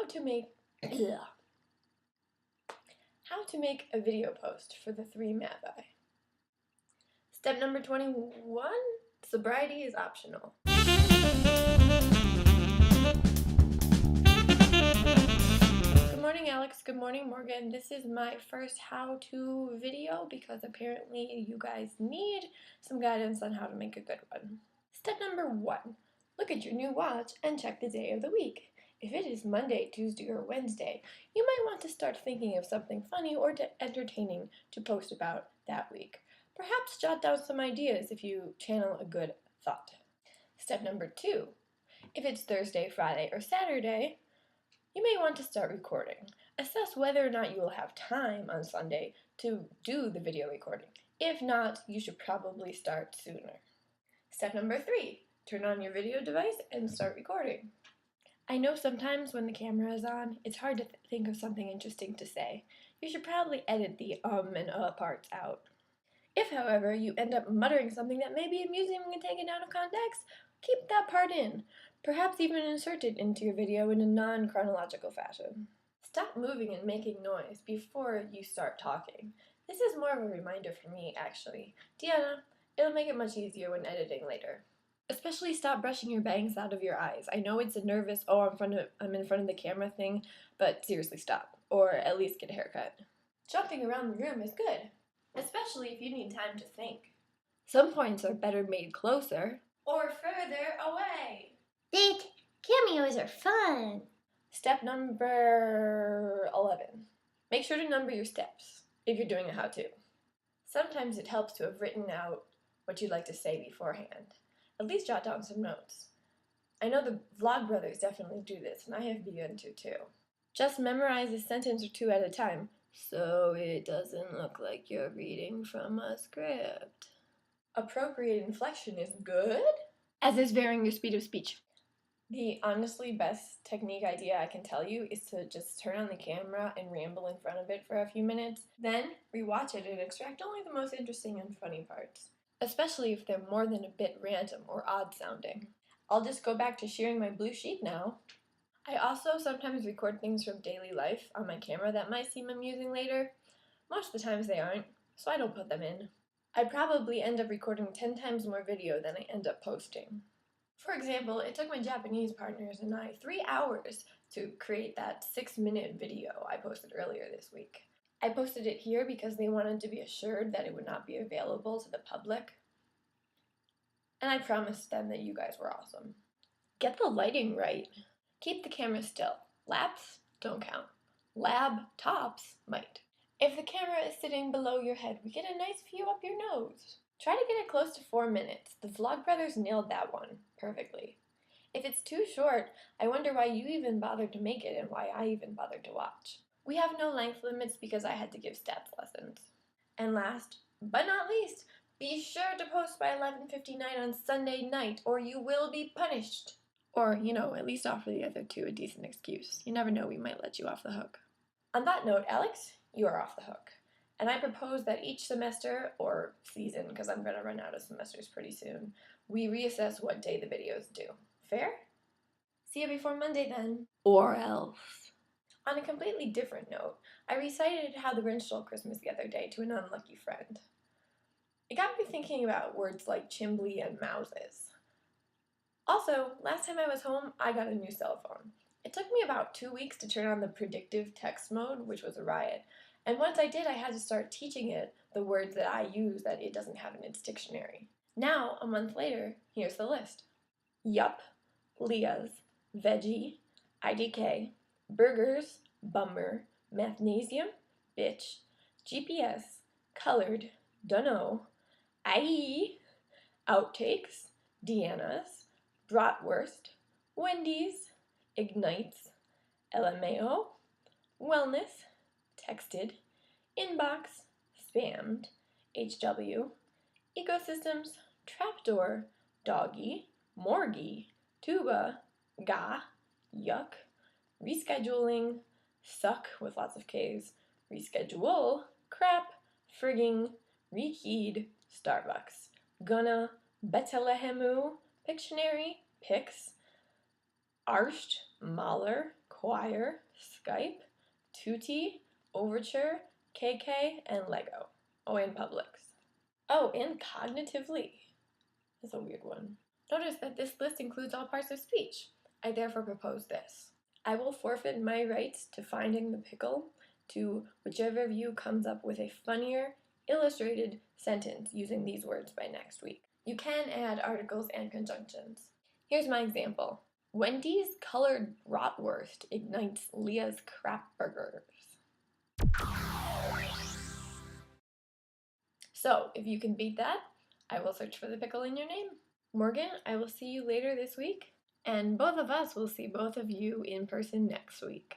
to make how to make a video post for the 3 Magi. Step number 21, sobriety is optional. Good morning, Alex. Good morning, Morgan. This is my first how-to video because apparently you guys need some guidance on how to make a good one. Step number 1, look at your new watch and check the day of the week. If it is Monday, Tuesday, or Wednesday, you might want to start thinking of something funny or entertaining to post about that week. Perhaps jot down some ideas if you channel a good thought. Step number 2, if it's Thursday, Friday, or Saturday, you may want to start recording. Assess whether or not you will have time on Sunday to do the video recording. If not, you should probably start sooner. Step number 3, turn on your video device and start recording. I know sometimes when the camera is on, it's hard to think of something interesting to say. You should probably edit the and parts out. If, however, you end up muttering something that may be amusing and taken out of context, keep that part in. Perhaps even insert it into your video in a non-chronological fashion. Stop moving and making noise before you start talking. This is more of a reminder for me, actually. Deanna, it'll make it much easier when editing later. Especially stop brushing your bangs out of your eyes. I know it's a nervous, I'm in front of the camera thing, but seriously stop. Or at least get a haircut. Jumping around the room is good, especially if you need time to think. Some points are better made closer or further away. Dick, cameos are fun. Step number 11. Make sure to number your steps if you're doing a how-to. Sometimes it helps to have written out what you'd like to say beforehand. At least jot down some notes. I know the Vlogbrothers definitely do this, and I have begun to too. Just memorize a sentence or two at a time, so it doesn't look like you're reading from a script. Appropriate inflection is good, as is varying your speed of speech. The honestly best technique idea I can tell you is to just turn on the camera and ramble in front of it for a few minutes, then rewatch it and extract only the most interesting and funny parts. Especially if they're more than a bit random or odd sounding. I'll just go back to sharing my blue sheet now. I also sometimes record things from daily life on my camera that might seem amusing later. Most of the times they aren't, so I don't put them in. I probably end up recording 10 times more video than I end up posting. For example, it took my Japanese partners and I 3 hours to create that 6-minute video I posted earlier this week. I posted it here because they wanted to be assured that it would not be available to the public. And I promised them that you guys were awesome. Get the lighting right. Keep the camera still. Laps don't count. Lab tops might. If the camera is sitting below your head, we get a nice view up your nose. Try to get it close to 4 minutes. The Vlogbrothers nailed that one perfectly. If it's too short, I wonder why you even bothered to make it and why I even bothered to watch. We have no length limits because I had to give stats lessons. And last, but not least, be sure to post by 11:59 on Sunday night or you will be punished. Or, at least offer the other two a decent excuse. You never know, we might let you off the hook. On that note, Alex, you are off the hook. And I propose that each semester, or season, because I'm going to run out of semesters pretty soon, we reassess what day the videos due. Fair? See you before Monday then. Or else. On a completely different note, I recited How the Grinch Stole Christmas the other day to an unlucky friend. It got me thinking about words like chimbly and mouses. Also, last time I was home, I got a new cell phone. It took me about 2 weeks to turn on the predictive text mode, which was a riot. And once I did, I had to start teaching it the words that I use that it doesn't have in its dictionary. Now, a month later, here's the list. Yup, Leah's, veggie, IDK, burgers, bummer, mathnasium, bitch, GPS, colored, dunno, IE, outtakes, Deanna's, bratwurst, Wendy's, ignites, LMAO, wellness, texted, inbox, spammed, HW, ecosystems, trapdoor, doggy, morgy, tuba, ga, yuck, rescheduling, suck with lots of K's, reschedule, crap, frigging, rekeyed, Starbucks, gonna, Bethlehemu, Pictionary, Pix, Arsht, Mahler, Choir, Skype, Tutti, Overture, KK, and Lego. Oh, and Publix. Oh, and cognitively. That's a weird one. Notice that this list includes all parts of speech. I therefore propose this. I will forfeit my rights to finding the pickle to whichever of you comes up with a funnier, illustrated sentence using these words by next week. You can add articles and conjunctions. Here's my example. Wendy's colored bratwurst ignites Leah's crap burgers. So, if you can beat that, I will search for the pickle in your name. Morgan, I will see you later this week, and both of us will see both of you in person next week.